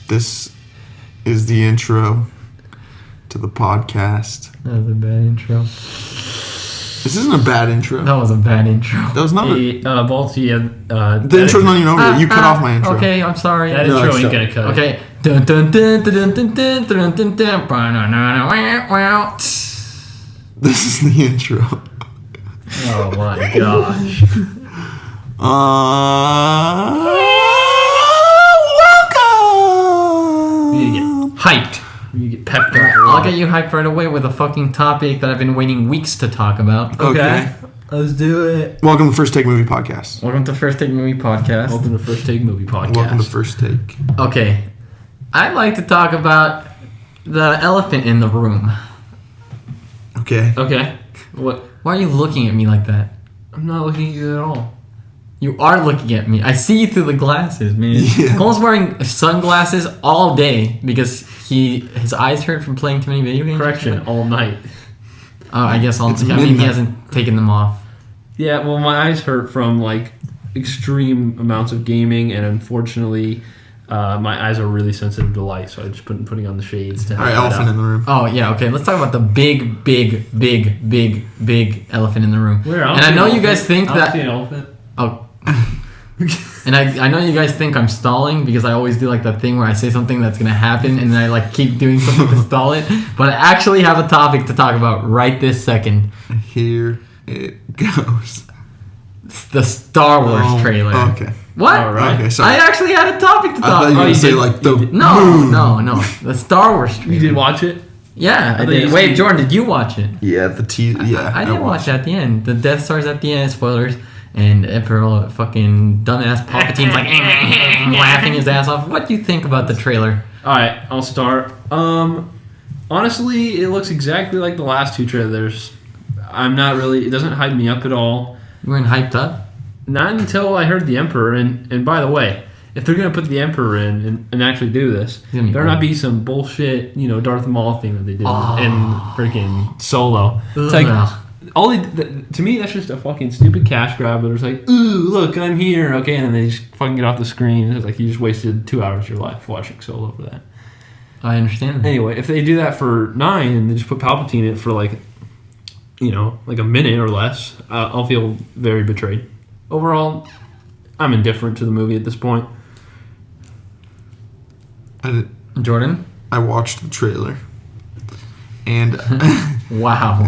This is the intro to the podcast. That was a bad intro. This isn't a bad intro. That was a bad intro. That was not the intro's not even over yet. You cut off my intro. Okay, I'm sorry. That intro ain't gonna cut. Okay. Dun dun dun dun dun dun dun dun dun dun. This is the intro. Oh my gosh. Welcome! You need to get hyped. You need to get pepped up. I'll get you hyped right away with a fucking topic that I've been waiting weeks to talk about. Okay. Let's do it. Welcome to First Take Movie Podcast. Welcome to First Take Movie Podcast. Welcome to First Take Movie Podcast. Welcome to First Take. Okay. I'd like to talk about the elephant in the room. Okay. Okay. What? Why are you looking at me like that? I'm not looking at you at all. You are looking at me. I see you through the glasses, man. Yeah. Cole's wearing sunglasses all day because his eyes hurt from playing too many video games. Correction, all night. Oh, I guess It's he midnight. hasn't taken them off. Yeah, well, my eyes hurt from like extreme amounts of gaming, and unfortunately, my eyes are really sensitive to light, so I just putting on the shades to All help right, that elephant out. in the room. Oh, yeah, okay. Let's talk about the big elephant in the room. Where? And I know you guys think I don't that... see an elephant. Oh. And I know you guys think I'm stalling because I always do like that thing where I say something that's going to happen and then I like keep doing something to stall it. But I actually have a topic to talk about right this second. Here it goes. It's the Star Wars trailer. Okay. What? All right. Okay, sorry. I actually had a topic to I talk thought you were about. going to say did- like the you did- moon. No. The Star Wars trailer. You did watch it? Yeah, I thought did. you Wait, said- Jordan, did you watch it? Yeah, the yeah. I didn't watch it at the end. The Death Star's at the end. Spoilers. And Emperor fucking dumbass Palpatine's like laughing his ass off. What do you think about the trailer? All right, I'll start. Honestly, it looks exactly like the last two trailers. It doesn't hype me up at all. You weren't hyped up? Not until I heard the Emperor, and by the way, if they're going to put the Emperor in and actually do this, He's gonna be there old. not be some bullshit, Darth Maul thing that they did Oh. in freaking Solo. It's Ugh. like, to me, that's just a fucking stupid cash grab. But it's like, ooh, look, I'm here, okay, and then they just fucking get off the scrane. It's like you just wasted 2 hours of your life watching Solo for that. I understand that. Anyway, if they do that for 9 and they just put Palpatine in it for like a minute or less, I'll feel very betrayed. Overall, I'm indifferent to the movie at this point. Jordan? I watched the trailer. And Wow.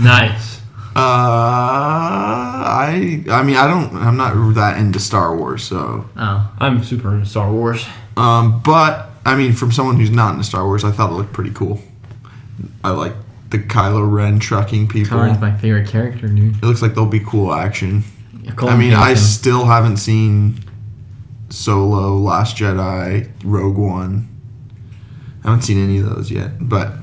Nice. I'm not that into Star Wars, so Oh. I'm super into Star Wars. but I mean, from someone who's not into Star Wars, I thought it looked pretty cool. I like the Kylo Ren trucking people. Kylo's my favorite character, dude. It looks like there'll be cool action. Cole I mean, hates I him. still haven't seen Solo, Last Jedi, Rogue One. I haven't seen any of those yet, but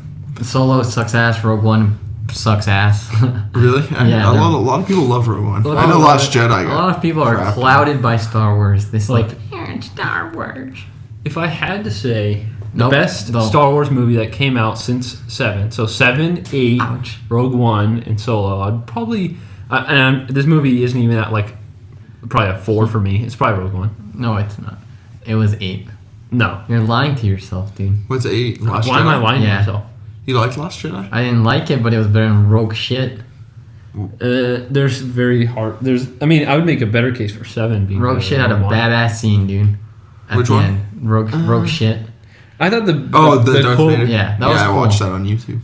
Solo sucks ass, Rogue One sucks ass. really, Yeah, a lot of people love Rogue One. Look, I know a Last Jedi. A lot of people are crap. clouded by Star Wars. This Like- it's Star Wars. If I had to say the Nope. best No. Star Wars movie that came out since 7, so 7, 8, Ouch. Rogue One, and Solo, I'd probably... this movie isn't even at probably a 4 for me. It's probably Rogue One. No, it's not. It was 8. No. You're lying to yourself, dude. What's 8? Last Why am I Jedi? lying to Yeah. myself? You liked Last Jedi? I didn't like it, but it was better than Rogue shit. There's very hard... I would make a better case for 7 being Rogue better shit than had a Rogue One. badass scene, dude. At Which the one? end. Rogue shit. I thought the Darth cool, Vader. Yeah, that was I cool. watched that on YouTube.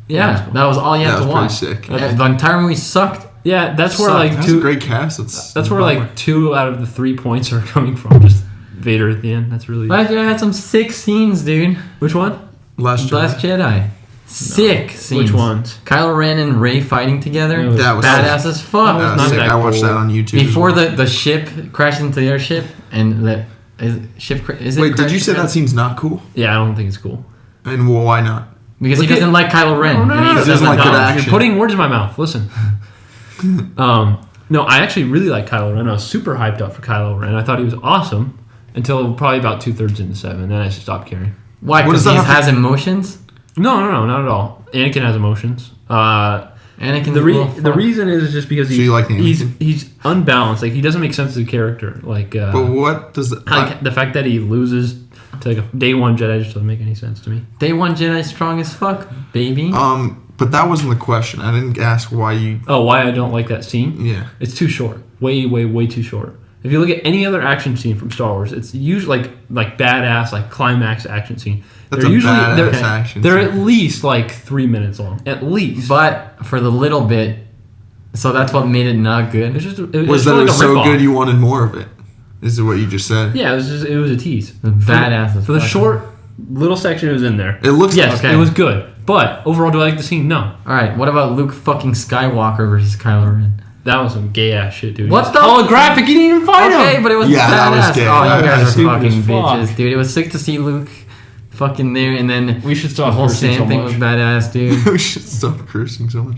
Yeah, that was all you had That to was watch. pretty sick. The entire movie sucked. Yeah, that's where Sucked. like That's two. a great cast. That's where like 2 out of the 3 points are coming from. Just Vader at the end. That's really. Last Jedi had some sick scenes, dude. Which one? Last Jedi. Last Jedi. Sick scenes. Which ones? Kylo Ren and Rey fighting together. That was badass as fuck. That was not sick. that I watched cool. that on YouTube. Before as well. the ship crashed into the airship and the ship. Is it Wait, did you crashed say that into- scene's not cool? Yeah, I don't think it's cool. And why not? Because Look he doesn't like Kylo Ren. No, and he He doesn't like good action. You're putting words in my mouth. Listen. No, I actually really like Kylo Ren. I was super hyped up for Kylo Ren. I thought he was awesome until probably about 2/3 into 7. Then I just stopped caring. Why? What Because does he that have has emotions. No, not at all. Anakin has emotions. Anakin's The a little fuck. reason is just because So you like Anakin? he's unbalanced. Like he doesn't make sense as a character. Like But what does like the fact that he loses To like a day one Jedi just doesn't make any sense to me. Day one Jedi strong as fuck, baby. But that wasn't the question. I didn't ask why you. Oh, why I don't like that scene? Yeah. It's too short. Way, way, way too short. If you look at any other action scene from Star Wars, it's usually like badass, like climax action scene. That's a badass action They're scene. at least like 3 minutes long. At least. But for the little bit, so that's what made it not good. It's just, Was that it was so good you wanted more of it? Is what you just said? Yeah, it was a tease. Badass as For the fuck. short little section it was in there. It looks. Yes, okay. it was good. But overall, do I like the scene? No. All right, what about Luke fucking Skywalker versus Kylo Ren? That was some gay ass shit, dude. What He's the- holographic? You didn't even fight Okay, him. but it was Yeah, that badass. was gay. Oh, you That guys was are stupid fucking as fuck. bitches, dude. It was sick to see Luke fucking there, and then We should the stop whole cursing Sam so thing much. was badass, dude. We should stop cursing so much.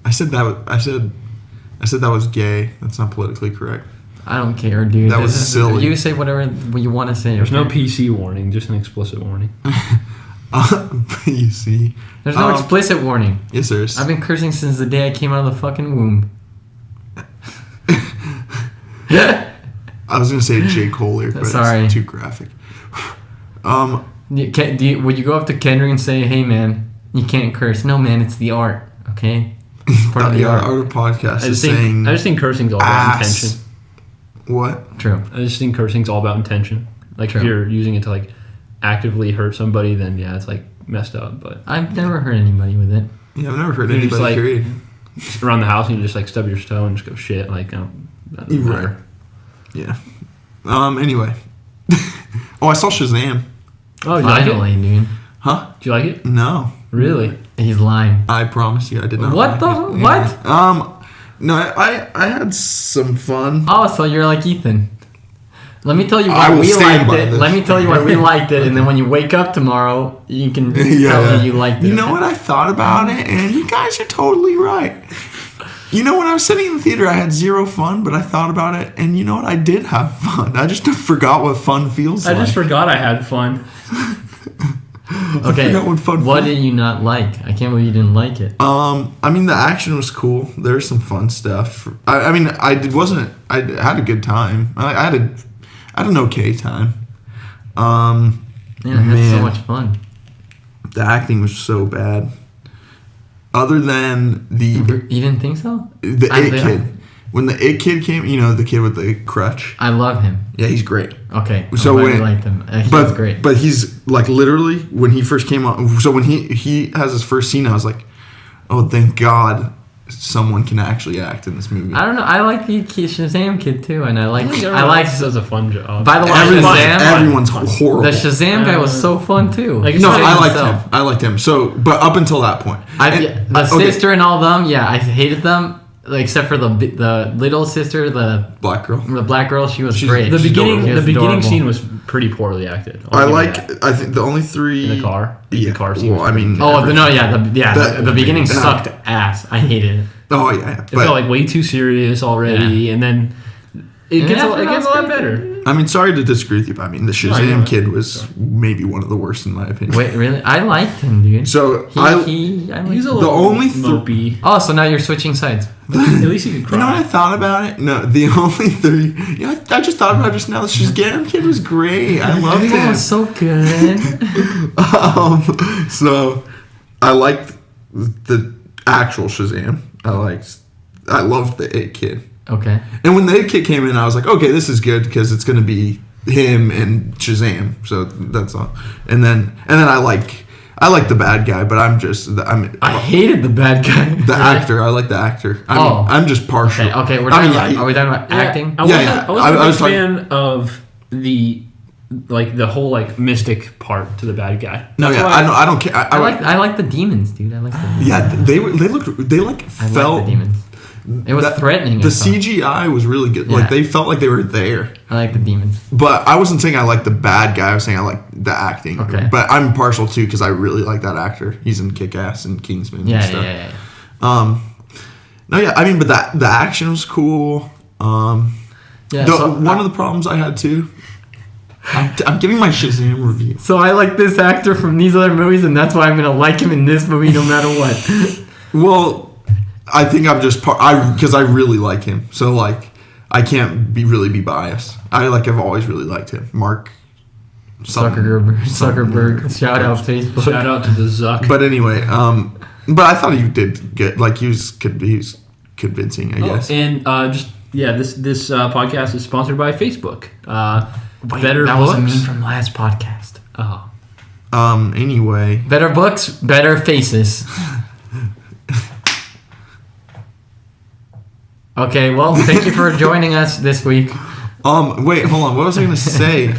I said that was gay. That's not politically correct. I don't care, dude. That was This is- silly. You say whatever you want to say. There's no okay? PC warning, just an explicit warning. You see. There's no explicit warning. Yes, there is. I've been cursing since the day I came out of the fucking womb. I was gonna say J. Cole, but Sorry. it's too graphic. Would you go up to Kendrick and say, "Hey, man, you can't curse"? No, man, it's the art. Okay, it's part of the art. Our podcast I is just saying think cursing's all about ass. intention. What? True. I just think cursing's all about intention. Like True. if you're using it to like actively hurt somebody, then yeah, it's like messed up. But I've never hurt anybody with it. Yeah, I've never heard You're anybody. just like- Period. just around the house and you just like stub your toe and just go shit. Like, that doesn't Right. matter. Yeah. Anyway. Oh, I saw Shazam. Oh, you like it? Finally, dude. Huh? Do you like it? No. Really? He's lying. I promise you, I did not. What like the it. what? No, I had some fun. Oh, so you're like Ethan. Let me tell you I why will we stand liked by it. this. Let me tell you why we liked it, and then when you wake up tomorrow, you can tell me you liked it. You know what I thought about it, and you guys are totally right. You know, when I was sitting in the theater, I had zero fun, but I thought about it, and you know what? I did have fun. I just forgot what fun feels I like. just forgot I had fun. Okay, forgot what fun what felt. did you not like? I can't believe you didn't like it. I mean, the action was cool. There's some fun stuff. I mean, I had a good time. I had an okay time. Man, I had so man. much fun. The acting was so bad. Other than You didn't think so? the I It did. Kid. When the It Kid came, you know, the kid with the crutch. I love him. Yeah, he's great. Okay, So I'm glad when- you liked him. He But was great. But he's like literally when he first came on. So when he has his first scene, I was like, oh, thank God, someone can actually act in this movie. I don't know. I like the Shazam kid too, and I like. Everyone I like. else does a fun job. By the way, Everyone's Shazam. horrible. The Shazam guy was so fun too. Like, He No, played I liked himself. him. I liked him. So, but up until that point, The okay, sister and all them, yeah, I hated them. Like, except for the little sister, the black girl. black girl, she was She's- great. the She beginning was beginning adorable. scene was pretty poorly acted. I I'll give you like. that. I think the only three In the car. Yeah. The car scene. Well, was I mean. Oh no, yeah, That- the beginning that- sucked ass. I hated it. Oh yeah. it felt like way too serious already, and then it And gets after it that gets a was lot great. better. I mean, sorry to disagree with you, but I mean, the Shazam yeah. kid was maybe one of the worst in my opinion. Wait, really? I liked him, dude. So I liked He's a him. little only mopey. Oh, so now you're switching sides. At least he could You know what I cry. thought about it? No, the only three. You know, I just thought about it just now. The Shazam kid was great. I loved Everyone him. was so good. So I liked the actual Shazam. I loved the It Kid. Okay. And when the It Kid came in, I was like, okay, this is good because it's going to be him and Shazam. So that's all. And then I like the bad guy, but I hated the bad guy. the actor. I like the actor. Oh. I'm just partial. Okay, we're I talking mean, about, yeah, are we talking about acting? I Yeah, wasn't, yeah. I wasn't I a was big fan of the whole like mystic part to the bad guy. No, That's yeah, why I don't care. I like the demons, dude. I like the demons. Yeah, they I felt like the demons. It was threatening. The I thought. CGI was really good. Yeah. Like they felt like they were there. I like the demons. But I wasn't saying I like the bad guy. I was saying I like the acting. Okay. But I'm partial too because I really like that actor. He's in Kick-Ass and Kingsman Yeah, and yeah, stuff. yeah. No, yeah. I mean, but the action was cool. Yeah, One of the problems I had too. I'm giving my Shazam review. So I like this actor from these other movies, and that's why I'm gonna like him in this movie no matter what. Well, I think I'm just because I really like him. So like, I can't really be biased. I've always really liked him. Mark Zuckerberg. Shout out Facebook. Shout out to the Zuck. But anyway, but I thought he did get like he was convincing, I guess. And this podcast is sponsored by Facebook. Wait, Better that books. was a meme from last podcast. Oh. Anyway. Better books, better faces. Okay, well, thank you for joining us this week. Wait, hold on. What was I gonna say?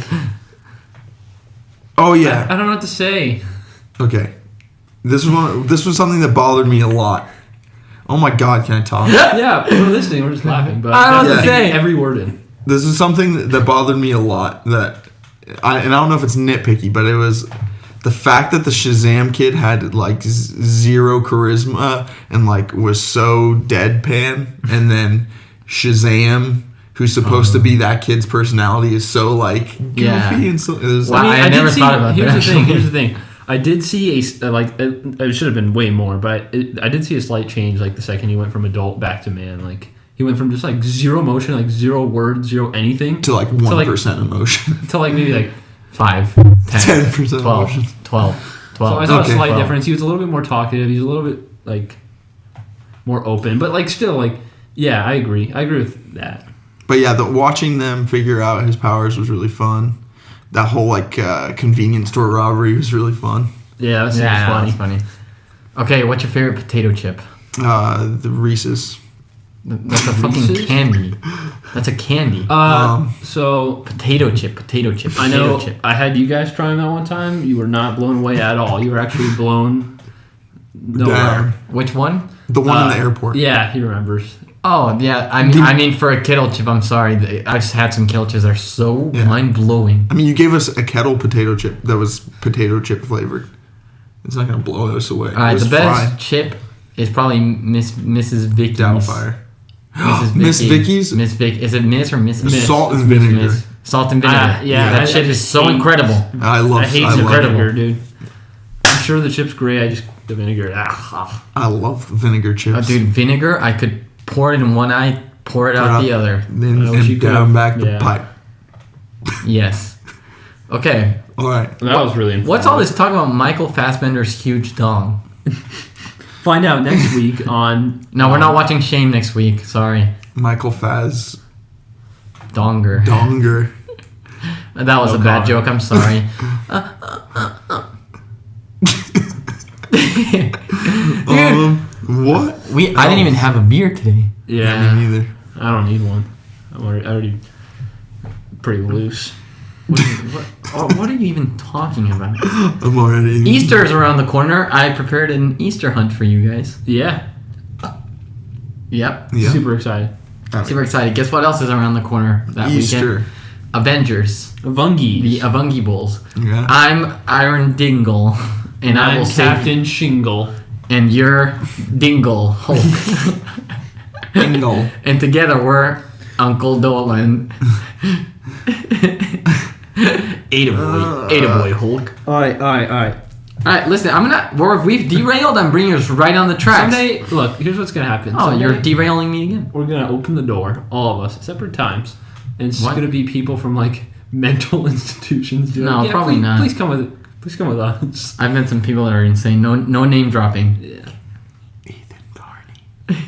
Oh yeah. I don't know what to say. Okay. This was something that bothered me a lot. Oh my God, can I talk? Yeah, we're listening. We're just laughing. But I don't know what to Yeah. say. every word in. This is something that bothered me a lot. And I don't know if it's nitpicky, but it was the fact that the Shazam kid had like zero charisma and like was so deadpan, and then Shazam, who's supposed to be that kid's personality, is so like goofy and so. It was Wow. I never thought about that, actually. Here's the thing. I did see it should have been way more, but I did see a slight change. Like the second he went from adult back to man, like he went from just like zero emotion, like zero words, zero anything, to like 1% emotion. to like maybe like 5, 10, 10% 12, emotion. 12. So I saw Okay. a slight 12. difference. He was a little bit more talkative. He's a little bit like more open, but like still like yeah, I agree. I agree with that. But yeah, watching them figure out his powers was really fun. That whole like convenience store robbery was really fun. Yeah, that seems Yeah, funny. that's funny. Okay, what's your favorite potato chip? The Reese's. That's a fucking Reese's? candy. That's a candy. So Potato chip. I know Chip. I had you guys try them that one time. You were not blown away at all. You were actually blown nowhere. Down. Which one? The one in the airport. Yeah, he remembers. Oh yeah, I mean for a kettle chip, I'm sorry. I've had some kettle chips that are so Yeah. mind blowing. I mean, you gave us a kettle potato chip that was potato chip flavored. It's not gonna blow us away. All right, It was the best fried. chip is probably Mrs. Vicky's. Doubtfire. Mrs. Miss Vicky. Vicky's? Miss Vic. Is it Miss or Mrs.? Miss. Salt and vinegar. Miss. Salt and vinegar. Yeah, that I shit is so hate- incredible. I love. I hate I the love, vinegar, dude. I'm sure the chip's great. I just the vinegar. I love vinegar chips. Oh, dude, vinegar. I could pour it in one eye, pour it out the other. Then I wish you and could down have- back the yeah. pipe. Yes. Okay. All right. That was really. What's all this talk about Michael Fassbender's huge dong? Find out next week on. No, we're not watching Shane next week. Sorry. Michael Faz Donger. Donger. That was No a bad comment. joke. I'm sorry. What? I didn't even have a beer today. Yeah, Me neither. I don't need one. I'm already pretty loose. What are you even talking about? I'm already. Easter is around the corner. I prepared an Easter hunt for you guys. Yeah, Yep. Yeah. super excited. Super excited. Guess what else is around the corner that Easter. weekend? Avengers. Vungies. The Avungi Bulls. Yeah. I'm Iron Dingle, and I I'm will save. Captain Shingle. And you're Dingle Hulk. Dingle. And together we're Uncle Dolan. Ada boy Hulk. All right. All right, listen. We've derailed. I'm bringing us right on the tracks. Someday, look. Here's what's gonna happen. Oh, Someday, you're derailing me again. We're gonna open the door, all of us, at separate times, and it's What? gonna be people from like mental institutions. Doing, No, probably please, not. Please come with us. I've met some people that are insane. No name dropping. Yeah. Ethan Carney.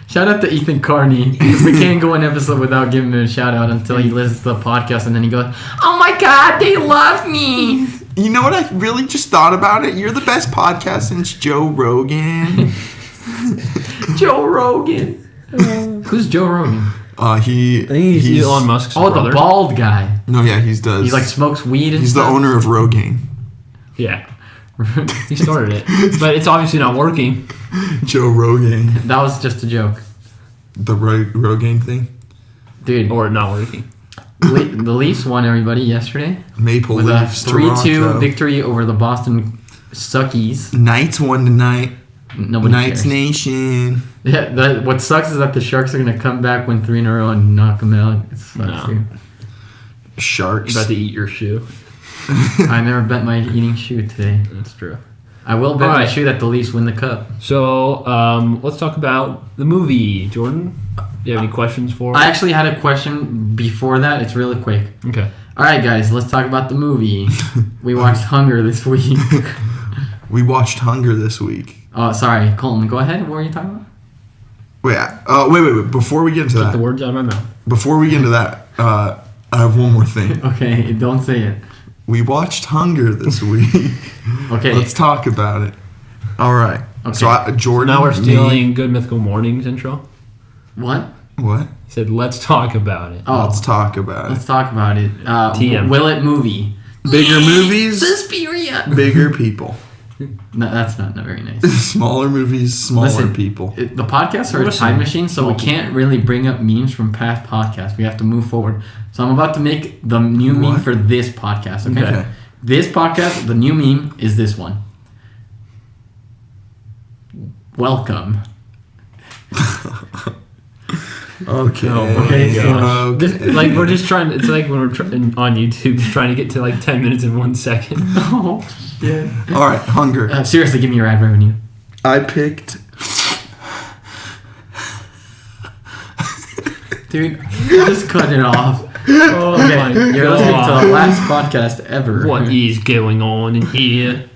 Shout out to Ethan Carney. We can't go an episode without giving him a shout out until he listens to the podcast and then he goes, "Oh my God, they love me." You know what? I really just thought about it. You're the best podcast since Joe Rogan. Joe Rogan. Who's Joe Rogan? I think he's Elon Musk's Oh, brother. the bald guy. No, yeah, he does. He like smokes weed and He's the stuff. owner of Rogaine. Yeah, he started it, but it's obviously not working. Joe Rogan. That was just a joke. The Rogaine thing. Dude, Or not working. the Leafs won everybody yesterday Maple with Leafs. a 3-2 Toronto. victory over the Boston Suckies. Knights won tonight. Nobody Knights cares. Nation. Yeah, what sucks is that the Sharks are going to come back, win 3 in a row, and knock them out. It sucks, No. dude. Sharks. You're about to eat your shoe. I never bet my eating shoe today. That's true. I will bet All my right. shoe that the Leafs win the cup. So let's talk about the movie. Jordan, do you have any questions for us? I actually had a question before that. It's really quick. Okay. All right, guys, let's talk about the movie. We watched Hunger this week. We watched Hunger this week. Oh, sorry, Colton. Go ahead. What were you talking about? Wait. Before we get into Take the that, words out of my mouth. before we get into that, I have one more thing. Okay, don't say it. We watched Hunger this week. Okay. Let's talk about it. All right. Okay. So Jordan. Now we're stealing Good Mythical Mornings intro. What? What? He said, let's talk about it. Oh, Let's talk about let's it. talk about it. TM. Will it movie? Bigger movies, Suspiria. bigger people. No, that's not very nice. Smaller movies, smaller Listen, people. The podcasts are a Listen. time machine, so we can't really bring up memes from past podcasts. We have to move forward. So I'm about to make the new meme What? for this podcast. Okay? Okay. This podcast, the new meme is this one. Welcome. Okay. Okay, so- This, like, we're just trying. It's like when we're on YouTube, just trying to get to like 10 minutes in 1 second. Oh, yeah. All right, Hunger. Seriously, give me your ad revenue. I picked. Dude, just cut it off. Oh Okay, my you're listening to God. the last podcast ever. What is going on in here?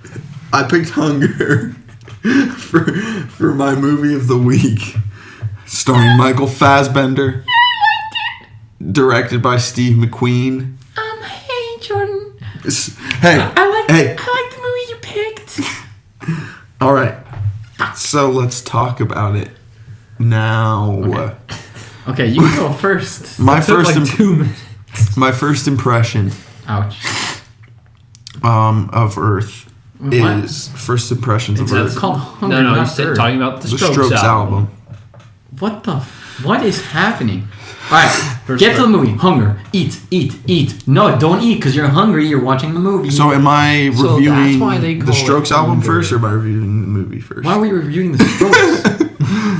I picked Hunger for my movie of the week, starring Michael Fassbender, directed by Steve McQueen. Hey, Jordan. Hey, I like the movie you picked. all right. So let's talk about it now. Okay, you can go first. My Took first, like 2 minutes. my first impression Ouch. of Earth What? is first impressions of It's Earth. called Hunger. No, not he's Earth. talking about the The Strokes, Strokes album. album. What is happening? All right, get to the movie. Hunger. Eat. No, don't eat because you're hungry. You're watching the movie. So am I So reviewing that's why they the call Strokes it album Hunger. first, or am I reviewing the movie first? why are we reviewing the Strokes?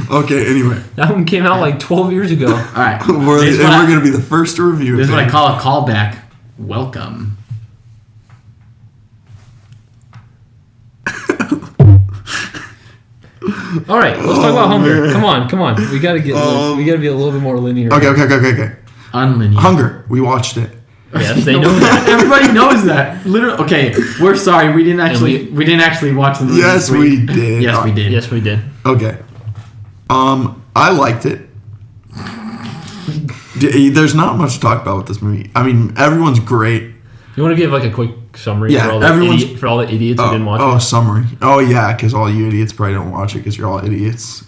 Okay, anyway. That one came out like 12 years ago. All right, We're this is what I- going to be the first to review this is it. what I call a callback. Welcome. All right, let's talk about Hunger. Come on. We gotta get. We gotta be a little bit more linear. Okay. Unlinear. Hunger. We watched it. Yes, they know that. Everybody knows that. Literally. Okay, we're sorry. We didn't actually watch the movie. Yes, this week. we did. Yes, we did. Yes, we did. Okay. I liked it. There's not much to talk about with this movie. I mean, everyone's great. You want to give like a quick summary Yeah, for all everyone's- for all the idiots who didn't watch it? Summary. Oh, yeah, because all you idiots probably don't watch it because you're all idiots.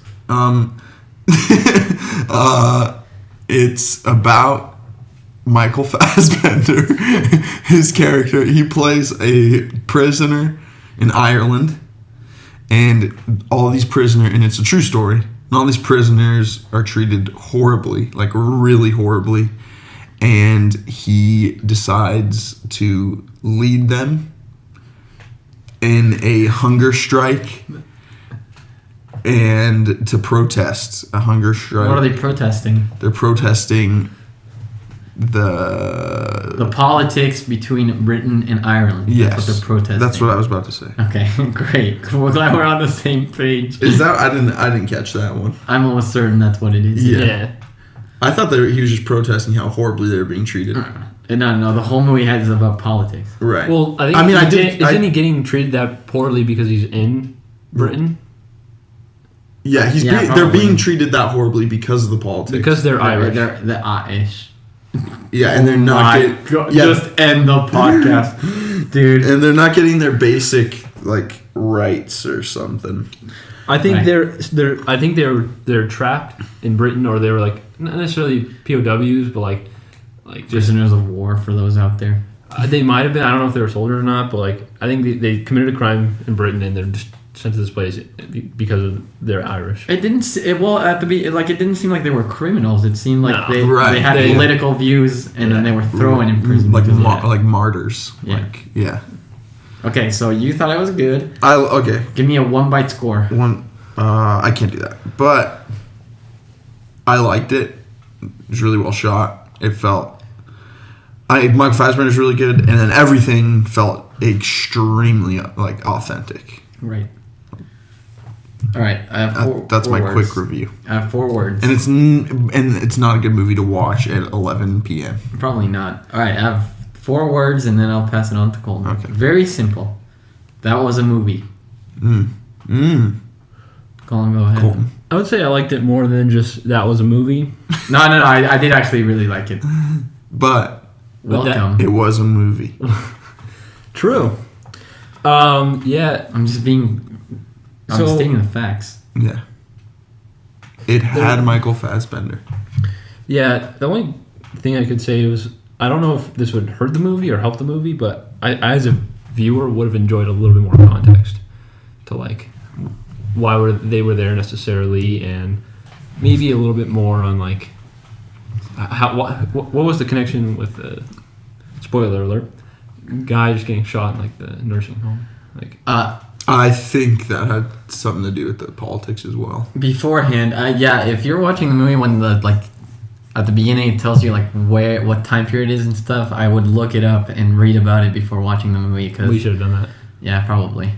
It's about Michael Fassbender. His character, he plays a prisoner in Ireland, and all these prisoners, and it's a true story, and all these prisoners are treated horribly, like really horribly, and he decides to lead them in a hunger strike and to protest a hunger strike. What are they protesting? They're protesting the politics between Britain and Ireland. yes. That's what they're protesting. That's what I was about to say. Okay, great. We're glad we're on the same page. Is that I didn't catch that one. I'm almost certain that's what it is. Yeah. I thought he was just protesting how horribly they were being treated. No. The whole movie is about politics. Right. Well, I think. Isn't he getting treated that poorly because he's in Britain? Yeah, Yeah, they're probably. being treated that horribly because of the politics. Because they're Irish. They're Irish. Yeah, and they're not God, yeah, just end the podcast, dude. and they're not getting their basic like rights or something. I think Right. I think they're trapped in Britain, or they were like not necessarily POWs, but like just Prisoners of war for those out there. they might have been. I don't know if they were soldiers or not, but like I think they committed a crime in Britain and they're just sent to this place because they're Irish. It didn't. It didn't seem like they were criminals. It seemed like No. they Right. had They- political views, and then they were thrown in prison. like because of that. like martyrs. Yeah. Like yeah. Okay, so you thought it was good. Okay. Give me a 1-bite score. One. I can't do that, but I liked it. It was really well shot. It felt. Michael Fassbender is really good, and then everything felt extremely like authentic. Right. All right. I have That's four my words. quick review. I have 4 words. And it's not a good movie to watch at 11 p.m. Probably not. All right. I have 4 words, and then I'll pass it on to Colton. Okay. Very simple. That was a movie. Colton, go ahead. Colton. I would say I liked it more than just that was a movie. No. I did actually really like it. But Welcome. it was a movie. True. Yeah. I'm stating the facts. Yeah. It had Michael Fassbender. Yeah. The only thing I could say was I don't know if this would hurt the movie or help the movie, but I as a viewer would have enjoyed a little bit more context to like why they were there necessarily, and maybe a little bit more on like what was the connection with the spoiler alert guy just getting shot in like the nursing home, like I think that had something to do with the politics as well. Beforehand, if you're watching the movie when the like at the beginning it tells you like what time period it is and stuff, I would look it up and read about it before watching the movie. Cause, we should have done that. Yeah, probably.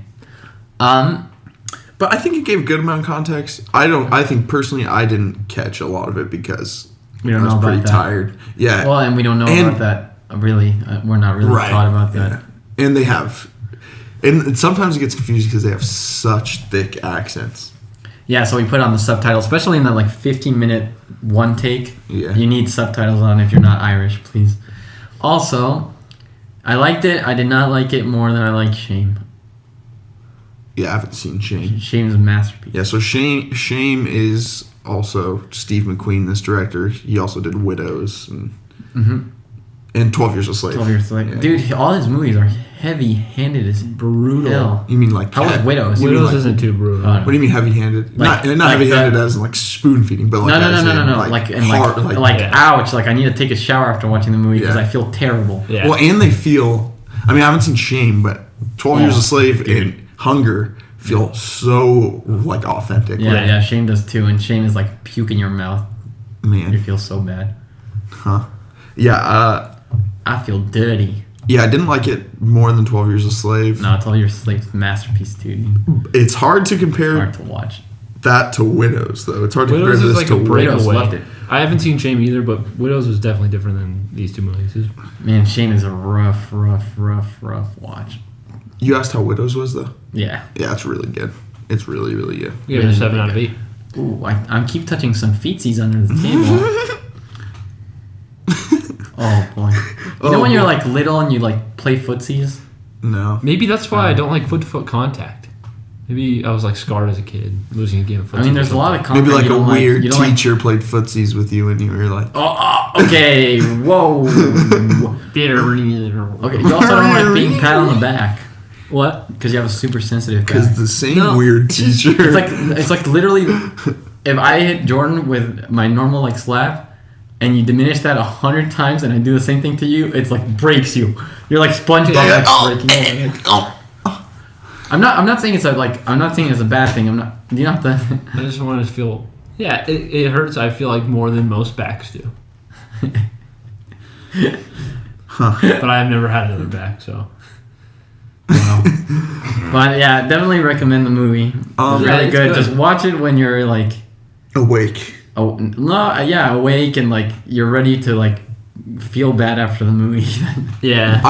But I think it gave a good amount of context. I think personally I didn't catch a lot of it because We don't I was know about pretty that. tired. Yeah. Well, and we don't know about that. Really, we're not really taught about that. Yeah. And they have, and sometimes it gets confusing because they have such thick accents. Yeah, so we put on the subtitles, especially in that like 15-minute one take. Yeah. You need subtitles on if you're not Irish, please. Also, I liked it. I did not like it more than I liked Shame. Yeah, I haven't seen Shame. Shame's a masterpiece. Yeah, so Shame is also Steve McQueen, this director. He also did Widows and 12 Years a Slave. 12 Years a Slave. Yeah. Dude, all his movies are heavy-handed as brutal. Hell. You mean like How was Widows? Widows isn't too brutal. What do you mean heavy-handed? Like- not like heavy-handed that- as in like spoon feeding, but like No. Like, Yeah. ouch! Like I need to take a shower after watching the movie because Yeah. I feel terrible. Yeah. Well, and they feel. I mean, I haven't seen Shame, but 12 Years a Slave and Hunger feel so like authentic. Yeah, Like, yeah. Shame does too, and Shame is like puke in your mouth. You man. feel so bad. Huh. Yeah. I feel dirty. Yeah, I didn't like it more than 12 Years a Slave. No, 12 Years a Slave's masterpiece, dude. It's hard to compare Hard to watch. that to Widows, though. It's hard to Widows compare is this like to a Widows. breakaway. Loved it. I haven't seen Shame either, but Widows was definitely different than these two movies. Man, Shame is a rough watch. You asked how Widows was, though? Yeah. Yeah, it's really good. It's really, really good. You gave it a 7 out of 8. Ooh, I keep touching some feetsies under the table. Oh boy. You know when you're like little and you like play footsies? No. Maybe that's why I don't like foot-to-foot contact. Maybe I was like scarred as a kid, losing a game of foot. I mean, there's a lot of content Maybe like you a don't weird you don't teacher played footsies with you and you were like, Okay, whoa. Okay, you also don't like being pat on the back. What? Because you have a super sensitive guy. because the same No, weird teacher. It's like literally, if I hit Jordan with my normal like slap, and you diminish that 100 times, and I do the same thing to you, it's like breaks you. You're like SpongeBob breaking. I'm not saying it's I'm not saying it's a bad thing. I'm not. You know what I just want to feel. Yeah, it hurts. I feel like more than most backs do. But I've never had another back, so. Wow. But yeah, definitely recommend the movie. It's yeah, really it's good. good. Just watch it when you're like, Awake. awake and like you're ready to like feel bad after the movie. Yeah.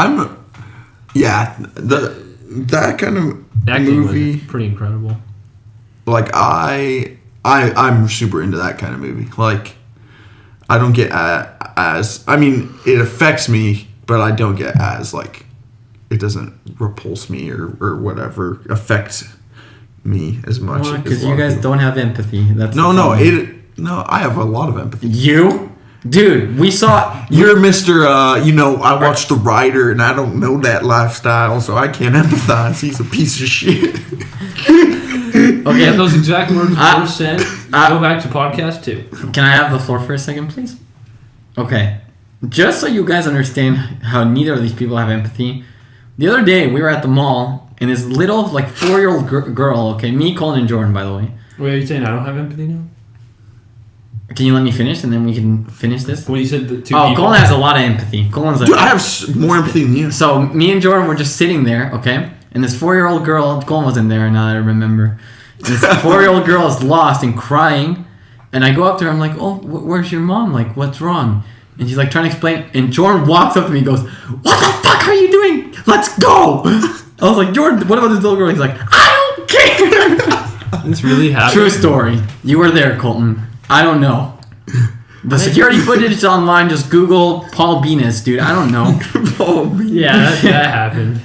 That kind of Acting movie. was pretty incredible. Like I'm super into that kind of movie. Like I don't get as I mean it affects me, but I don't get as like it doesn't repulse me or whatever affect me as much. as Because a lot you of guys people. don't have empathy. That's No, the no, problem. I have a lot of empathy. You, dude, we saw. You're Mr. I watched The Rider and I don't know that lifestyle, so I can't empathize. He's a piece of shit. Okay, Yeah, those exact words were said. Go back to podcast 2. Can I have the floor for a second, please? Okay. Just so you guys understand how neither of these people have empathy, the other day we were at the mall and this little, like, 4-year-old girl, okay, me, Colin, and Jordan, by the way. Wait, are you saying I don't have empathy now? Can you let me finish and then we can finish this? When you said the 2 people. Oh, Colin has a lot of empathy. Colin's Dude, I have more empathy than you. So me and Jordan were just sitting there, okay? And this 4-year-old girl, Colin wasn't there now that I remember. This 4-year-old girl is lost and crying. And I go up to her, I'm like, oh, where's your mom? Like, what's wrong? And she's like trying to explain. And Jordan walks up to me and goes, "What the fuck are you doing? Let's go!" I was like, "Jordan, what about this little girl?" He's like, "I don't care." This really happened. True story. You were there, Colton. I don't know. The security footage is online. Just Google Paul Venus, dude. I don't know. Yeah, that happened.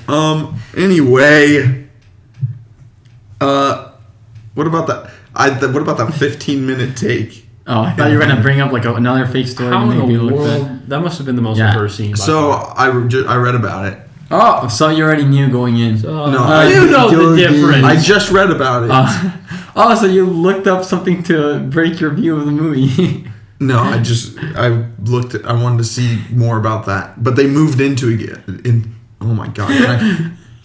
Anyway, what about that? What about that 15-minute take? Oh, I thought you were gonna bring up like another fake story. How to in make me the look world? bad. That must have been the most Yeah. reversed scene. by So far. I read about it. Oh, so you already knew going in. No, you know the difference. I just read about it. So you looked up something to break your view of the movie. No, I wanted to see more about that. But they moved into it. Oh my god.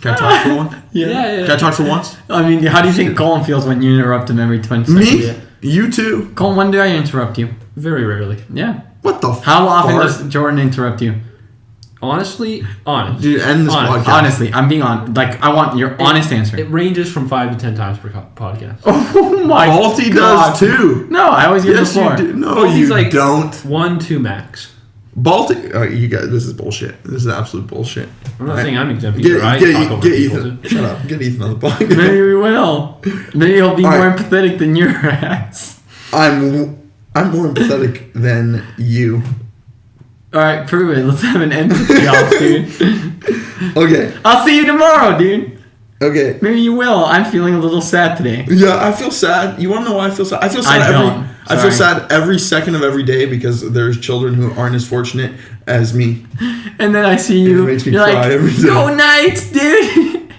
Can I talk for one? Yeah. Can I talk for once? I mean, how do you think Colin feels when you interrupt him every 20 seconds? Me? Yeah. You too? Colin, when do I interrupt you? Very rarely. Yeah. What the How often fart? does Jordan interrupt you? Honestly, Dude, end this Honest. podcast. Honestly, I'm being on. Like, I want your honest answer. it ranges from 5 to 10 times per podcast. Oh my Balti God. does too. No, I always get Yes, the floor. you do. No, Balti's you like- don't. 1, 2 max. Baltic. Oh, you guys, this is bullshit. This is absolute bullshit. I'm not saying I'm exempt Get, either. I get, talk over get people Ethan. too. Shut up. Get Ethan on the podcast. Maybe we will. Maybe he'll be All more right. empathetic than your ass. I'm more empathetic than you. All right, prove it. Let's have an empathy off, dude. Okay. I'll see you tomorrow, dude. Okay. Maybe you will. I'm feeling a little sad today. Yeah, I feel sad. You want to know why I feel sad? I feel sad I don't. I feel Sorry. sad every second of every day because there's children who aren't as fortunate as me. And then I see you. It makes me You're cry like, every day. go Knights, dude.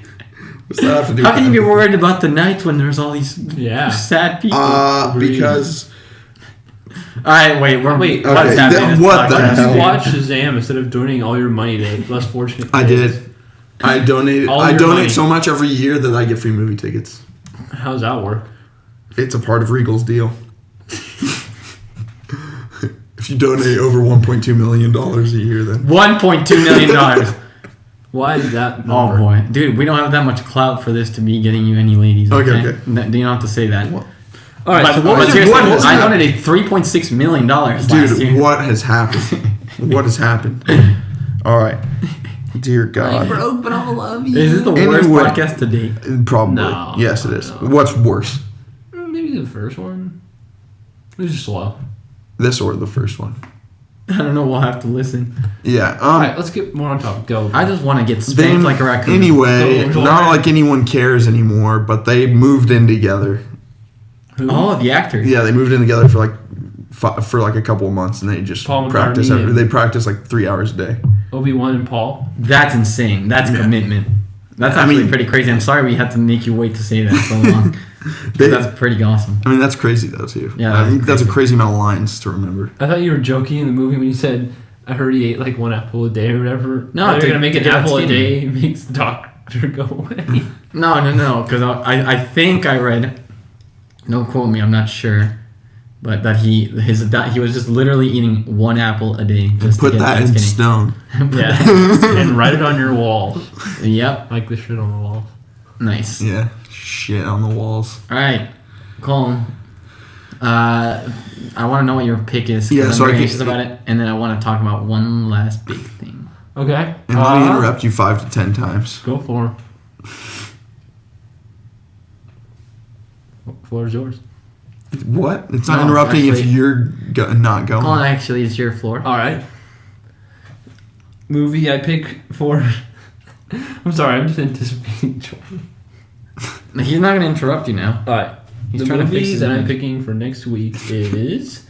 What's that have to do How with can you be empathy? worried about the Knights when there's all these Yeah. sad people? Because All right, wait. What's okay, happening? in this what the podcast? hell? You watch Shazam instead of donating all your money to less fortunate I kids. did. I donate. All I your donate money. so much every year that I get free movie tickets. How does that work? It's a part of Regal's deal. If you donate over $1.2 million a year, then $1.2 million. Why is that? Oh number? boy, dude, we don't have that much clout for this to be getting you any ladies. Okay. Do you not have to say that? What? All right. But, So but what was seriously, what was I that? donated $3.6 million last dude, year. what has happened? What has happened? All right, dear God, broke, but I love you. Is this the worst Anyway. podcast to date? probably. No, Yes, it is. no. What's worse, Maybe the first one. It was just slow. this or the first one? I don't know. We'll have to listen. Yeah. All right, let's get more on topic. Go. I just want to get They, spanked like a raccoon. anyway, So, not like anyone cares anymore, but they moved in together. Who? Oh, the actor. Yeah, they moved in together for like a couple of months, and they just Paul practice. McCartney They practice like 3 hours a day. Obi-Wan and Paul. That's insane. That's Yeah. commitment. That's I actually mean- pretty crazy. I'm sorry we had to make you wait to say that so long. They- That's pretty awesome. I mean, that's crazy though too. Yeah, I think that's that's a crazy amount of lines to remember. I thought you were joking in the movie when you said, I heard he ate like 1 apple a day or whatever. No, they're to- going to make to an get apple a skinny. day makes the doctor go away. No. Because I think I read. Don't quote me. I'm not sure. But that he was just literally eating 1 apple a day. Just Put to get that in skinny. stone. Yeah. And write it on your wall. Yep. Like the shit on the wall. Nice. Yeah, shit on the walls. All right, Colin. I want to know what your pick is. 'cause Yeah, I'm so I very can- anxious about it, and then I want to talk about one last big thing. Okay. And let me interrupt you 5 to 10 times. Go for it. Floor is yours. What? It's not No, interrupting if actually- you're not going. Colin, actually, it's your floor. All right. Movie I pick for. I'm sorry, I'm just anticipating. He's not going to interrupt you now. All right. He's The trying to fix movie his that I'm image. picking for next week is.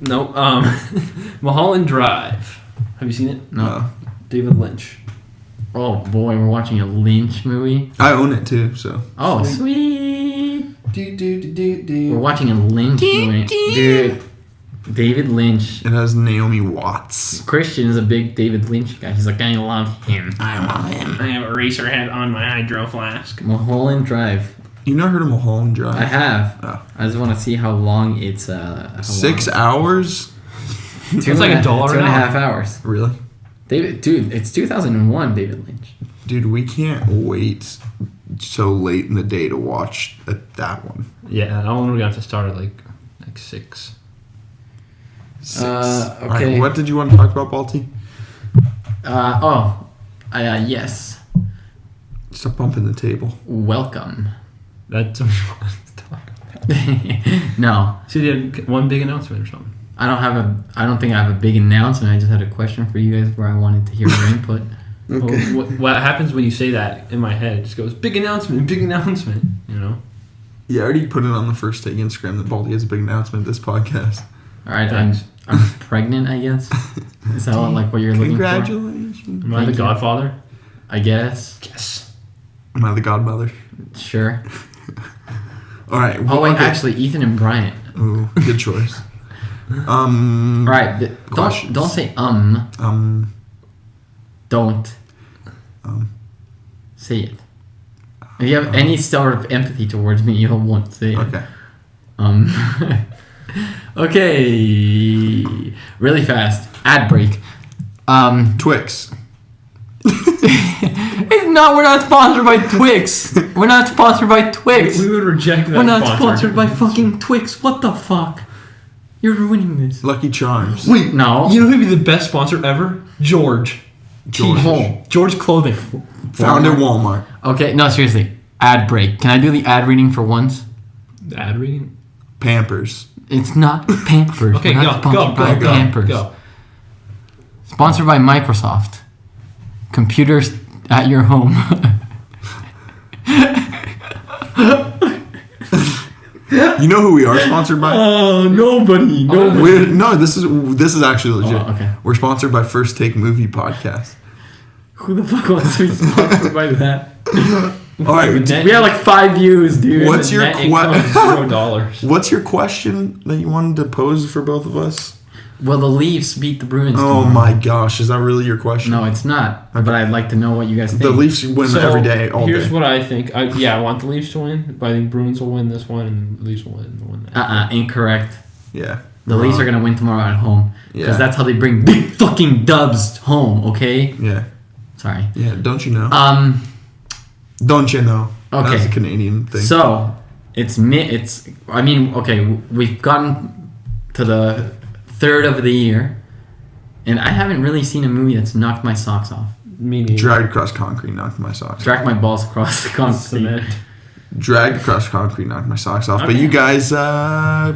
No, Mulholland Drive. Have you seen it? No. David Lynch. Oh boy, we're watching a Lynch movie. I own it too, so. Oh, sweet. We're watching a Lynch movie. Dude, David Lynch. It has Naomi Watts. Christian is a big David Lynch guy. He's like, I love him. I love him. I have a racer head on my hydro flask. Mulholland Drive. You never heard of Mulholland Drive? I have. Oh. I just want to see how long it's. How 6 long. hours? It's like $1 2.5 an hour. hours. Really? Dude, it's 2001. David Lynch. Dude, we can't wait so late in the day to watch that one. Yeah, that one we're gonna have to start at like 6. 6. Okay. All right, what did you want to talk about, Balti? Yes. Stop bumping the table. Welcome. That's what we wanted to talk about. No, So you had one big announcement or something? I don't think I have a big announcement. I just had a question for you guys where I wanted to hear your input. Okay. Well, what happens when you say that in my head? It just goes, big announcement, you know? Yeah, I already put it on the First Take Instagram that Balti has a big announcement this podcast. All right, Thanks. I'm pregnant, I guess. Is that like what you're looking for? Congratulations. Am I the Thank you. Godfather? I guess. Yes. Am I the godmother? Sure. All right. Oh wait, okay. actually, Ethan and Bryant. Ooh, good choice. All right, questions. don't say Don't say it. If you have any sort of empathy towards me, you'll want to say it. Okay. Okay. Really fast. Ad break. Twix. We're not sponsored by Twix. We're not sponsored by Twix. We would reject that. We're not sponsored by fucking Twix. What the fuck? You're ruining this. Lucky Charms. Wait, No. you know who'd be the best sponsor ever? George. George. George Clothing. Found at Walmart. Okay, no, seriously. Ad break. Can I do the ad reading for once? The ad reading? Pampers. It's not Pampers. Okay, We're not go, sponsored by go, Pampers. go. Sponsored by Microsoft. Computers at your home. You know who we are sponsored by? Oh, nobody. No, this is actually legit. Oh, okay. We're sponsored by First Take Movie Podcast. Who the fuck wants to be sponsored by that? All right. We have like 5 views, dude. What's your Net income is $0. What's your question that you wanted to pose for both of us? Will the Leafs beat the Bruins Oh tomorrow? my gosh, is that really your question? No, it's not. But I'd like to know what you guys think. The Leafs win every day, all here's day. what I think. I want the Leafs to win, but I think Bruins will win this one, and the Leafs will win that. Incorrect. Yeah. The Leafs are going to win tomorrow at home. Because Yeah. that's how they bring big fucking dubs home, okay? Yeah. Sorry. Yeah, don't you know? Don't you know? Okay. That's a Canadian thing. So, we've gotten to the third of the year, and I haven't really seen a movie that's knocked my socks off. Me neither. Dragged across concrete, knocked my socks. Dragged my balls across the concrete. Cement. Dragged across concrete, knocked my socks off. But Okay. you guys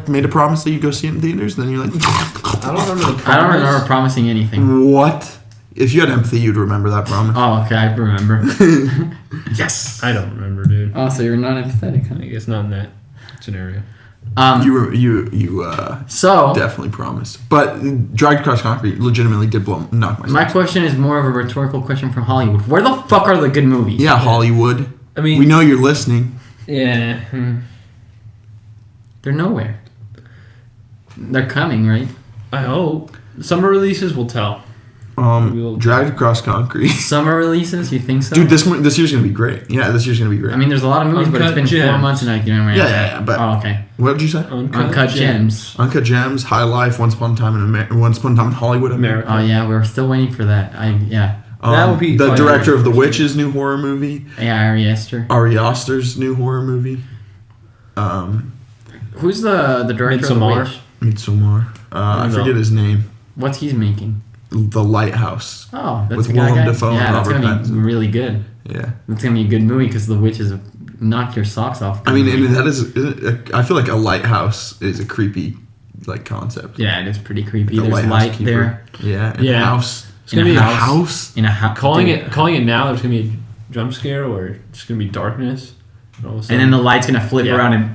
made a promise that you'd go see it in theaters, and then you're like, I don't remember the promise. I don't remember promising anything. what? If you had empathy, you'd remember that promise. Oh, okay, I remember. Yes. I don't remember, dude. Oh, so you're not empathetic, huh? I guess not in that scenario. You So, definitely promised. But dragged across concrete legitimately did knock my my socks. question is more of a rhetorical question from Hollywood. Where the fuck are the good movies? Yeah, Hollywood. I mean, We know you're listening. yeah. They're nowhere. They're coming, right? I hope summer releases will tell. We'll- Dragged across concrete. Summer releases, you think so? Dude, this year's gonna be great. Yeah, this year's gonna be great. I mean, there's a lot of movies, but it's been Uncut 4 Gems. months and I can remember. Yeah, but Oh, okay. what did you say? Uncut Gems. Uncut Gems, High Life, Once Upon a Time in Hollywood. America. Oh yeah, we're still waiting for that. That would be the fun. director of The Witch's new horror movie. Yeah, Ari Aster. Ari Aster's new horror movie. Who's the director Midsommar. of The Witch? Midsommar. I No. forget his name. What's he making? The Lighthouse. Oh, that's With a guy. Willem Dafoe and Yeah, that's Robert gonna be Pattinson. really good. Yeah. It's gonna be a good movie because The Witch is knock your socks off. I mean, and that is. I feel like a lighthouse is a creepy, concept. Yeah, it is pretty creepy. The There's lighthouse light keeper. there. Yeah. And Yeah. a house. It's gonna In be a a house. In a house. Calling it now. There's gonna be a jump scare, or it's gonna be darkness. And, all of a And sudden, then the light's gonna flip Yeah. around and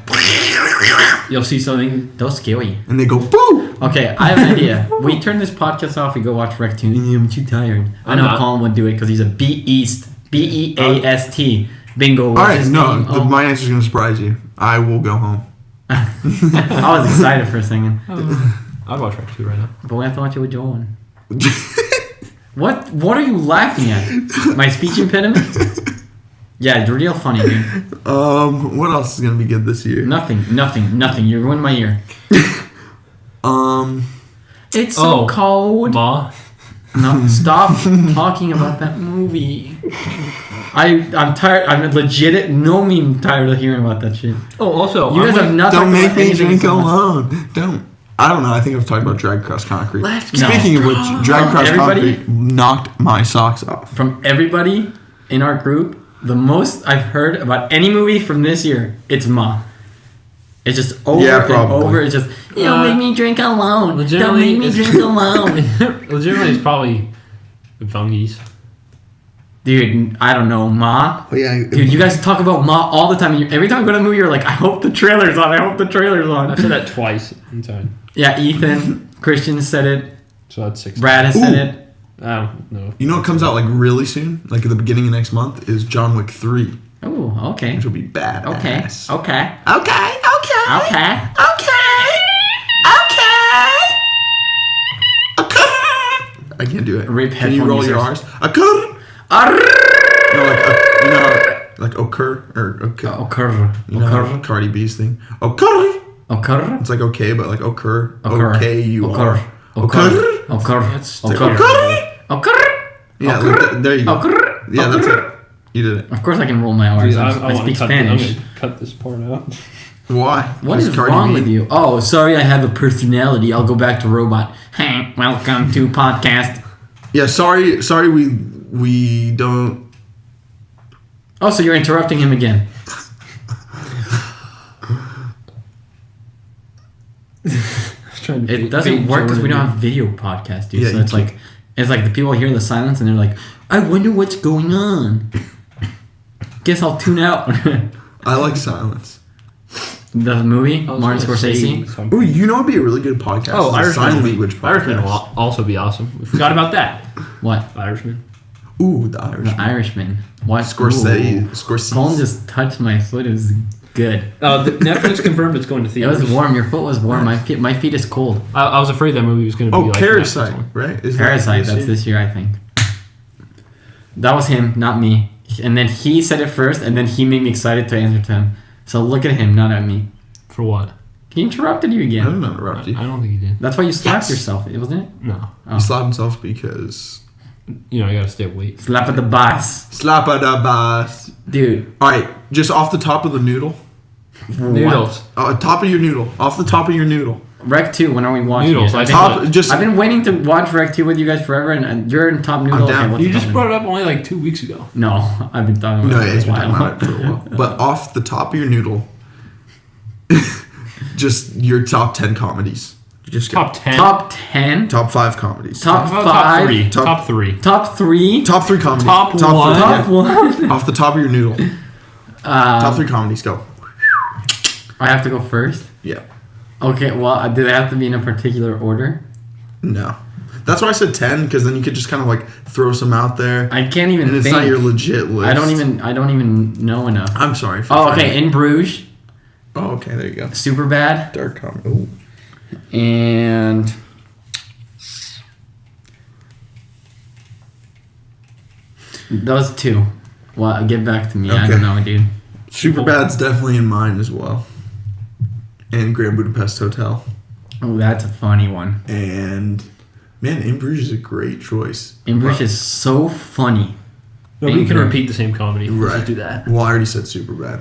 you'll see something. they'll scare you. And they go boo. Okay, I have an idea. We turn this podcast off. We go watch Rec 2. I'm too tired. I know I'm not. Colin would do it because he's a B-East. B-E-A-S-T. Bingo. All What's right. his No, name? Oh. my answer's gonna surprise you. I will go home. I was excited for a second. I'd watch Rec 2 right now. But we have to watch it with Joel. What are you laughing at? My speech impediment? Yeah, it's real funny, dude. What else is gonna be good this year? Nothing. You ruined my ear. It's so cold. Ma. No, stop talking about that movie. I'm tired. I'm legit. No meme tired of hearing about that shit. Oh, also, You guys have not Don't talked make about me anything drink so much. alone. Don't. I don't know. I think I've talked about Drag Cross Concrete. Let's go. Speaking of which, Drag Cross Everybody- Concrete knocked my socks off. From everybody in our group, the most I've heard about any movie from this year, it's Ma. It's just over and over. It's just, don't make me drink alone. Don't make me drink alone. Legitimately, it's probably Fungies. Dude, I don't know, Ma. Oh, yeah. Dude, you guys talk about Ma all the time. Every time I go to a movie, you're like, I hope the trailer's on. I hope the trailer's on. I've said that twice inside. Yeah, Ethan, Christian said it. So that's 6. Brad has said it. I don't know. You know what comes out like really soon? Like at the beginning of next month is John Wick 3. Oh, okay. Which will be badass. Okay. Okay. Okay. I can't do it. Rip Can you headphone roll your users. R's? Occur. Like occur or okay. Occur. You know Cardi B's thing. Occur. Occur. It's like okay, but like occur. Occur. Occur. Occur. Occur. That's Occur. Occur. Yeah, like there you go. Occur. Yeah, that's it. You did it. Of course I can roll my R's. I speak Spanish. I'm gonna cut this part out. Why? What is wrong with you? Oh, sorry, I have a personality. I'll go back to robot. Hey, welcome to podcast. Yeah, sorry, we don't. Oh, so you're interrupting him again. It doesn't work because we don't have video podcast, dude. Yeah, So it's like the people hear the silence and they're like, I wonder what's going on. Guess I'll tune out. I like silence. The movie, I was Martin gonna say Scorsese. something. Oh, you know it'd be a really good podcast. Oh, It's a sign Irishman. language podcast. Irishman will also be awesome. We forgot about that. What? Irishman. Ooh, the Irishman. The Irishman. What? Scorsese. Ooh. Scorsese. Colin just touched my foot. It was good. Netflix confirmed it's going to It theaters. was warm. Your foot was warm. My feet is cold. I was afraid that movie was going to be Oh, like Parasite, Netflix. right? Is Parasite. that That's this year, I think. That was him, not me. And then he said it first, and then he made me excited to answer to him. So look at him, not at me. For what? He interrupted you I again. didn't interrupt you. I don't think he did. That's why you slapped Yes. yourself, wasn't it? No. Oh. He slapped himself because You know, I got to stay awake. Slap at the boss. slap at the boss. Dude. All right, just off the top of the noodle. Noodles. Top of your noodle. Off the top of your noodle. Rec 2, when are we watching Noodles, it? I Top. Just. I've been waiting to watch Rec 2 with you guys forever, and you're in top noodle. I'm down. what's You the just top brought it up only like 2 weeks ago. No, I've been talking No, about it it's for a been talking while. about it for a while. But off the top of your noodle, just your top 10 comedies. Just go. Top 10. Top 10? Top 5 comedies. Top How about 5? Top 3. Top- Top 3. Top 3? Top 3 comedies. Top one. Top three, 1? yeah. Off the top of your noodle. Top 3 comedies. Go. I have to go first? Yeah. Okay, well, do they have to be in a particular order? No. That's why I said 10, because then you could just kind of like throw some out there. I can't even And it's think. not your legit list. I don't even know enough. I'm sorry. For Oh, trying. okay. In Bruges, Oh, okay. There you go. super bad, Dark comedy. Ooh. and those two. Well, get back to me. I Okay. don't know, dude. Superbad's definitely in mine as well. And Grand Budapest Hotel. Oh, that's a funny one. And man, In Bruges is a great choice. In Bruges is so funny. Nobody can Angry. repeat the same comedy. Let's Right. just do that. Well, I already said Superbad.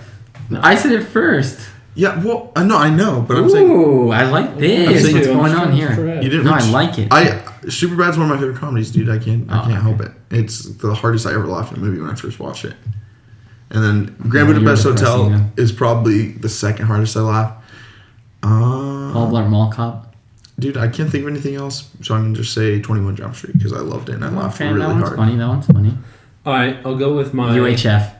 I said it first. Yeah, well, I know, but I'm saying Ooh, I like this. saying What's too, going I'm on just here? trying to you didn't. No, reach- I like it. Superbad's one of my favorite comedies, dude. I can't okay. help it. It's the hardest I ever laughed in a movie when I first watched it. And then Grand Yeah, you're Budapest Hotel depressing, is probably the second hardest I laughed. Paul Blart Mall Cop. Dude, I can't think of anything else, so I'm gonna just say 21 Jump Street because I loved it and I laughed Okay, really that one's hard. funny. That one's funny. All right, I'll go with my. UHF.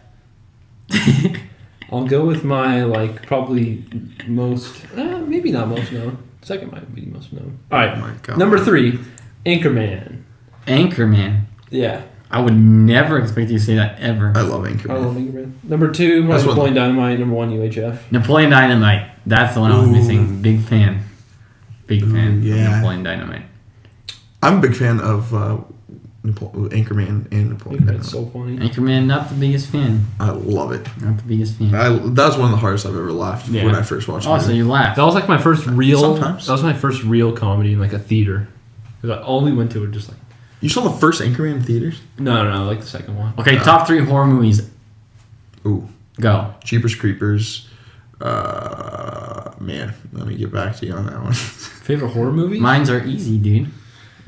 I'll go with my like probably most, maybe not most known. Second might be most known. All right, Oh my God. number 3, Anchorman. Anchorman. Yeah, I would never expect you to say that ever. I love I Anchorman. love Anchorman. Number 2, That's what- Napoleon Dynamite. Number 1, UHF. Napoleon Dynamite. That's the one I was Ooh. missing. Big fan. Big fan of yeah. Napoleon Dynamite. I'm a big fan of Anchorman and Napoleon Dynamite. That's so funny. Anchorman, not the biggest fan. I love it. Not the biggest fan. That was one of the hardest I've ever laughed Yeah. when I first watched it. Oh, so you laughed. That was like my first real. Sometimes. That was my first real comedy in like a theater. 'Cause all we went to were just like You saw the first Anchorman in theaters? no, like the second one. Okay, top 3 horror movies. Ooh. Go. Jeepers Creepers. Man, let me get back to you on that one. Favorite horror movie? Mine's are easy, dude.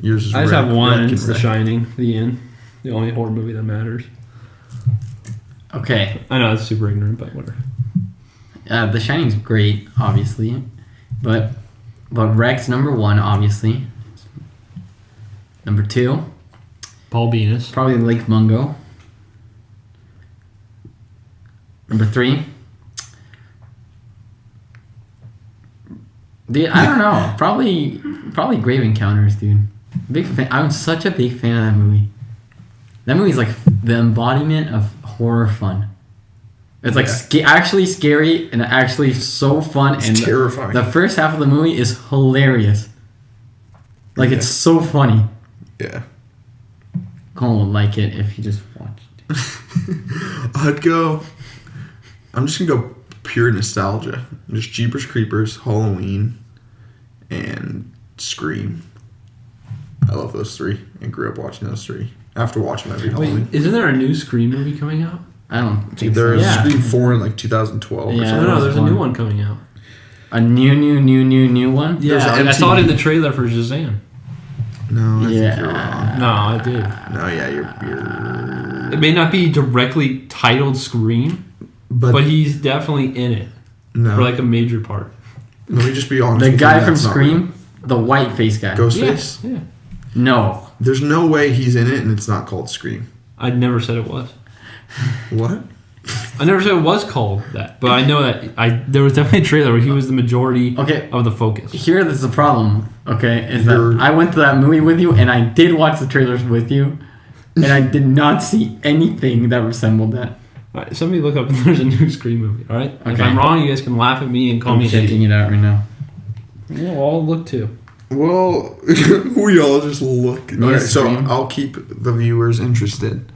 Yours is I just have one, and Wreck it's The Shining, the end. The only horror movie that matters. Okay. I know, it's super ignorant, but whatever. The Shining's great, obviously. But Wreck's number 1, obviously. Number 2, Paul Venus. probably Lake Mungo. Number 3, dude, I don't know. Probably Grave Encounters, dude. Big fan. I'm such a big fan of that movie. That movie's like the embodiment of horror fun. It's like actually scary and actually so fun. It's and terrifying. The first half of the movie is hilarious. Like it's so funny. Yeah. Colin would like it if he just watched. I'm just gonna go pure nostalgia. Just Jeepers Creepers, Halloween, and Scream. I love those 3 and grew up watching those 3. After watching every Halloween. Wait, isn't there a new Scream movie coming out? I don't think There so. was Yeah. Scream 4 in like 2012 or Yeah. something. No, there's a new one. one coming out. A new one? There's Yeah, an I saw it in MTV. the trailer for Shazam. No, I think Yeah. you're wrong. No, I did. No, yeah, you're It may not be directly titled Scream, but he's definitely in it no. for like a major part. Let me just be honest. The with guy you, from that's not Scream, the white face guy. real. Ghostface. Yeah. No. There's no way he's in it and it's not called Scream. I never said it was. What? I never said it was called that, but I know that there was definitely a trailer where he was the majority Okay. of the focus. Here is the problem, okay, is You're- that I went to that movie with you and I did watch the trailers with you and I did not see anything that resembled that. All right, somebody look up if there's a new Scream movie, all right? If Okay. I'm wrong, you guys can laugh at me and call I'm me an checking idiot. it out right now. Yeah, well, I'll look too. Well, we all just look. No Okay, so Scream. I'll keep the viewers interested.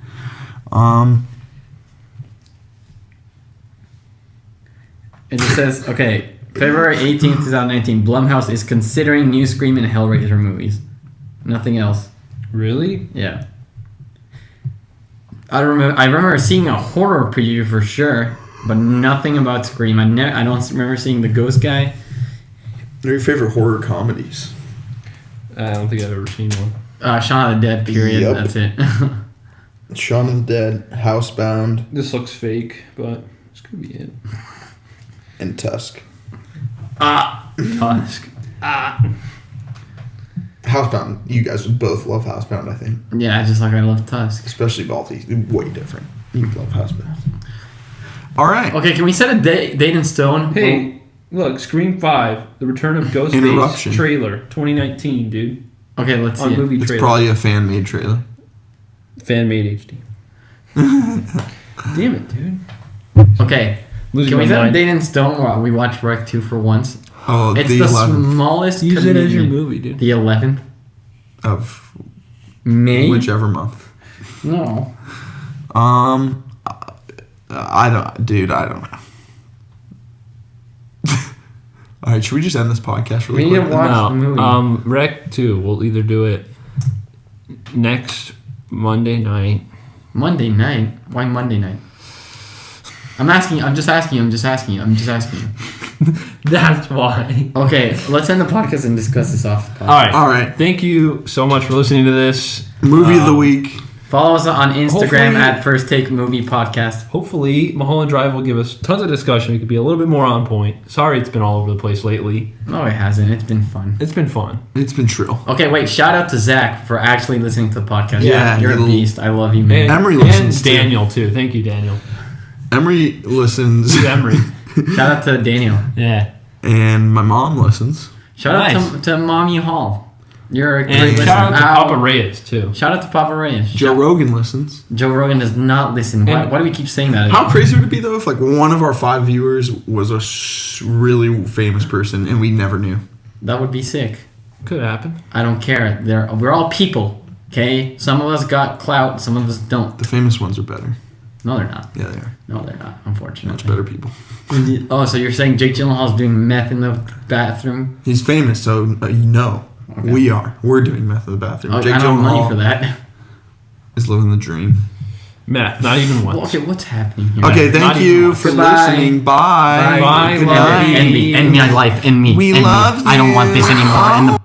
It just says, okay, February 18th, 2019, Blumhouse is considering new Scream and Hellraiser movies. Nothing else. Really? Yeah. I remember seeing a horror preview for sure, but nothing about Scream. I don't remember seeing the ghost guy. What are your favorite horror comedies? I don't think I've ever seen one. Shaun of the Dead, period. Yep. That's it. Shaun of the Dead, Housebound, This looks fake, but this could be it. and Tusk. Tusk. Housebound, you guys would both love Housebound, I think. Yeah, just like I love Tusk. Especially Balti. Way different. You love Housebound. All right. Okay, can we set a date in stone? Hey, look, Scream 5, The Return of Interruption. Ghostface trailer, 2019, dude. Okay, let's On see it. movie It's trailer. probably a fan-made trailer. Fan-made HD. Damn it, dude. Okay, Losing can we my set a mind. date in stone where we watch Wreck 2 for once? Oh, It's the the 11th smallest Use it as your commitment. movie, dude. The 11th? of May? whichever month. No. I don't know. All right, should we just end this podcast really We need to quick? watch the movie. Rec 2, we'll either do it next Monday night. Monday night? Why Monday night? I'm just asking. That's why. Okay, let's end the podcast and discuss this off the podcast. All right. All right. Thank you so much for listening to this. Movie of the week. Follow us on Instagram Hopefully- at First Take Movie Podcast. Hopefully, Mulholland Drive will give us tons of discussion. We could be a little bit more on point. Sorry it's been all over the place lately. No, it hasn't. It's been fun. It's been fun. It's been trill. Okay, wait. Shout out to Zach for actually listening to the podcast. Yeah, You're a you'll- beast. I love you, man. And, Emery and listens too. Daniel, too. Thank you, Daniel. Emery listens, Who's Emery? Shout out to Daniel. Yeah. and my mom listens. Shout Nice. out to Mommy Hall. You're a great And listener. shout out to Ow. Papa Reyes, too. Shout out to Papa Reyes. Joe Rogan listens. Joe Rogan does not listen. Why And- do we keep saying that? How crazy would it be though if like one of our 5 viewers was a really famous person and we never knew? That would be sick. Could happen. I don't care. We're all people. Okay. Some of us got clout. Some of us don't. The famous ones are better. No, they're not. Yeah, they are. No, they're not. Unfortunately. Much better people. Oh, so you're saying Jake Gyllenhaal's doing meth in the bathroom? He's famous, so you know. Okay. We are. We're doing meth in the bathroom. Oh, Jake I don't have money Gyllenhaal for that. is living the dream. Meth, not even once. Well, okay, what's happening here? Okay, Not thank even you once. for Goodbye. listening. Bye. Bye. Good Bye. night. End me my life. End me. We end love me. I don't want this you. anymore. End the